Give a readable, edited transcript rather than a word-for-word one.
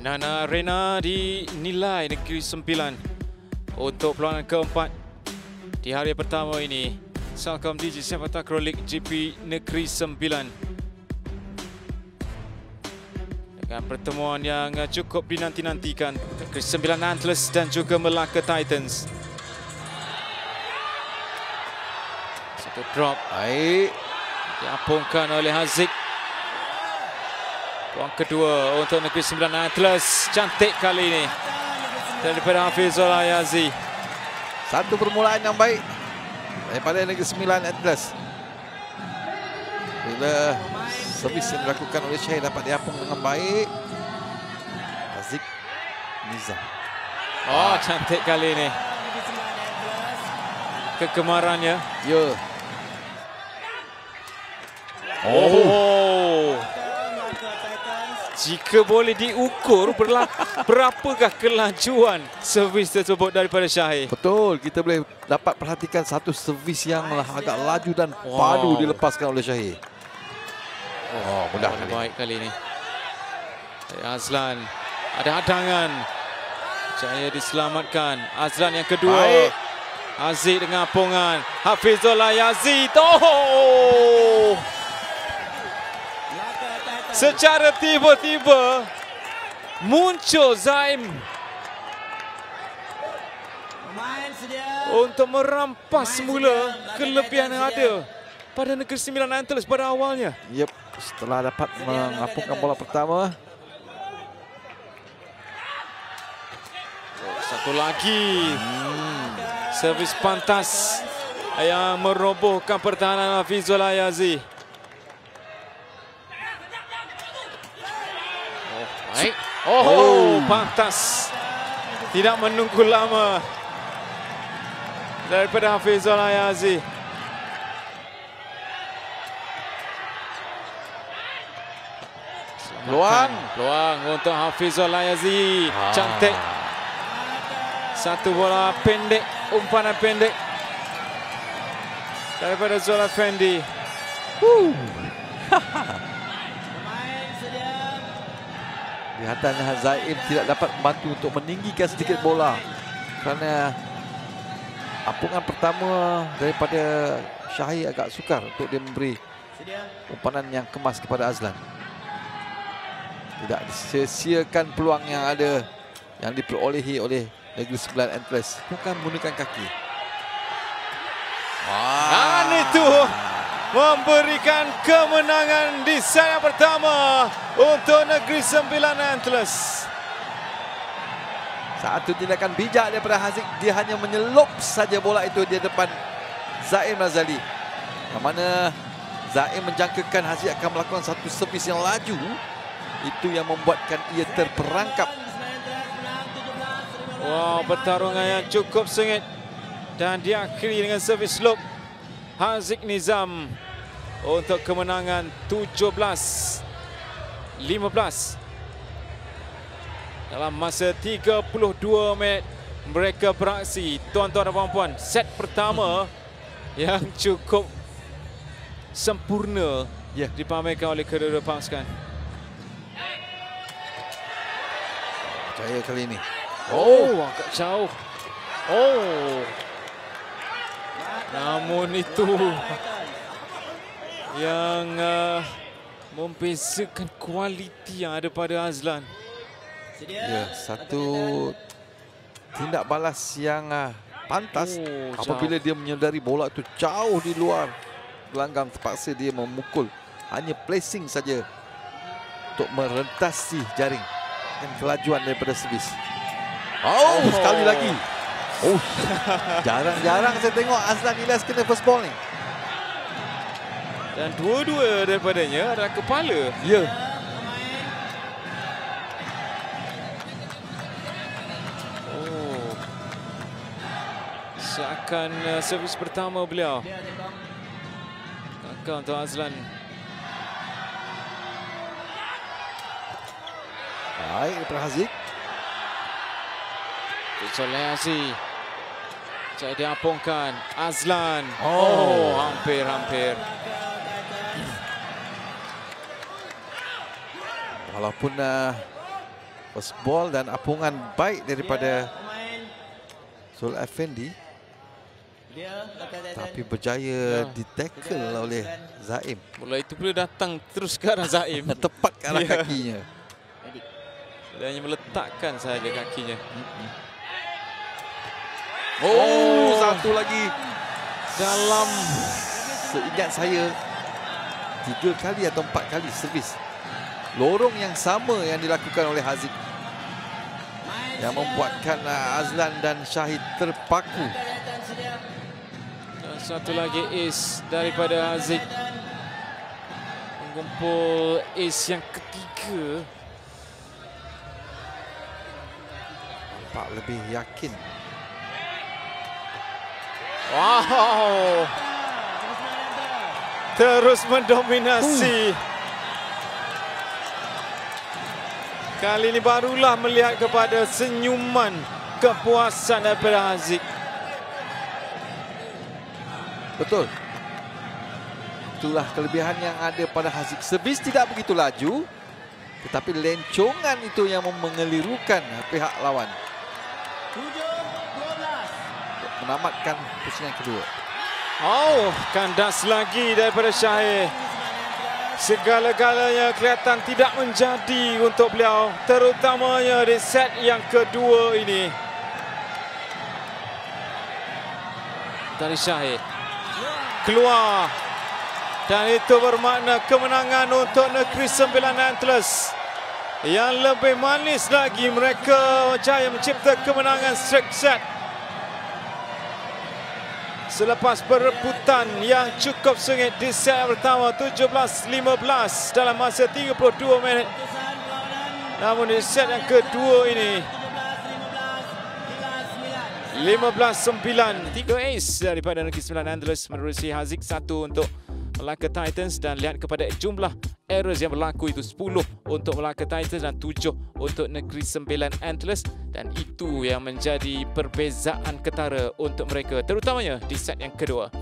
Nana Rena dinilai Negeri Sembilan untuk perlawanan keempat di hari pertama ini. Salcom DJ Sepak Takraw League GP Negeri Sembilan. Dengan pertemuan yang cukup dinanti-nantikan, Negeri Sembilan Antlers dan juga Melaka Titans. Satu drop. Baik. Diapungkan oleh Haziq. Peluang kedua untuk Negeri Sembilan Antlers. Cantik kali ini daripada Hafizul Ayazi. Satu permulaan yang baik daripada Negeri Sembilan Antlers. Bila servis yang dilakukan oleh Syahir dapat diapung dengan baik. Haziq Nizam. Oh, cantik kali ini kegemarannya. Ya. Oh. Jika boleh diukur berapakah kelajuan servis tersebut daripada Syahir? Betul, kita boleh dapat perhatikan satu servis yang agak laju dan padu dilepaskan oleh Syahir. Oh, mudah kali. Baik kali ini. Azlan ada hadangan. Jaya diselamatkan. Azlan yang kedua. Baik. Aziz dengan apungan. Hafizul Ayazi. Oh! Secara tiba-tiba muncul Zaim untuk merampas semula kelebihan yang ada pada Negeri Sembilan Antlers pada awalnya. Yep, setelah dapat mengapungkan bola pertama. Satu lagi. Servis pantas yang merobohkan pertahanan Hafizul Ayazi. Baik. Oh, pantas. Tidak menunggu lama daripada Hafizul Ayazi. Peluang untuk Hafizul Ayazi. Cantik. Satu bola pendek, umpanan pendek daripada Zul Effendi. Kelihatan Zaim tidak dapat membantu untuk meninggikan sedikit bola kerana apungan pertama daripada Syahir agak sukar untuk dia memberi umpanan yang kemas kepada Azlan. Tidak sia-siakan peluang yang ada yang diperolehi oleh Negeri Sembilan Antlers. Bukan menggunakan kaki. Dan itu memberikan kemenangan di set yang pertama untuk Negeri Sembilan Antlers. Satu tindakan bijak daripada Haziq. Dia hanya menyelup saja bola itu di depan Zaim Razali. Yang mana Zaim menjangkakan Haziq akan melakukan satu servis yang laju. Itu yang membuatkan ia terperangkap. Wow, pertarungan yang cukup sengit dan diakhiri dengan servis lob Haziq Nizam untuk kemenangan 17-15 dalam masa 32 minit mereka beraksi. Tuan-tuan dan puan-puan, set pertama yang cukup sempurna dipamerkan oleh kedua-dua pasukan. Jaya kali ini. Oh, agak jauh. Oh. Namun itu yang membezakan kualiti yang ada pada Azlan. Ya, satu tindak balas yang pantas apabila dia menyedari bola itu jauh di luar gelanggang, terpaksa dia memukul. Hanya placing saja untuk merentasi jaring dan kelajuan daripada servis. Oh, sekali lagi. Oh, jarang-jarang saya tengok Azlan Ilyas kena first ball ni. Dan dua-dua daripadanya adalah kepala. Ya. Oh. Seakan servis pertama beliau. Gagal untuk Azlan. Baik daripada Haziq. Solehasi. Saya diapungkan. Azlan. Oh, hampir-hampir. Walaupun First ball dan apungan baik daripada Zul Effendi. Tapi berjaya di-tackle oleh Zaim. Bola itu pula datang terus ke arah Zaim. Tepat ke arah kakinya. Dia hanya meletakkan sahaja kakinya. Oh, satu lagi. Dalam, seingat saya 3 kali atau 4 kali servis lorong yang sama yang dilakukan oleh Haziq, yang membuatkan Azlan dan Syahid terpaku. Dan satu lagi ace daripada Haziq, mengumpul ace yang ketiga. Nampak lebih yakin. Wow, terus mendominasi. Kali ini barulah melihat kepada senyuman kepuasan daripada Haziq. Betul. Itulah kelebihan yang ada pada Haziq. Servis tidak begitu laju, tetapi lencongan itu yang mengelirukan pihak lawan untuk menamatkan pusingan kedua. Oh, kandas lagi daripada Syahir. Segala-galanya kelihatan tidak menjadi untuk beliau, terutamanya di set yang kedua ini. Dari Syahir keluar, dan itu bermakna kemenangan untuk Negeri Sembilan Antlers. Yang lebih manis lagi, mereka berjaya mencipta kemenangan straight set selepas perebutan yang cukup sengit di set pertama 17-15 dalam masa 32 minit. Namun di set yang kedua ini 15-9. 3 ace daripada Negeri Sembilan Antlers menerusi Haziq 1 untuk Melaka Titans, dan lihat kepada jumlah errors yang berlaku itu 10 untuk Melaka Titans dan 7 untuk Negeri Sembilan Antlers, dan itu yang menjadi perbezaan ketara untuk mereka terutamanya di set yang kedua.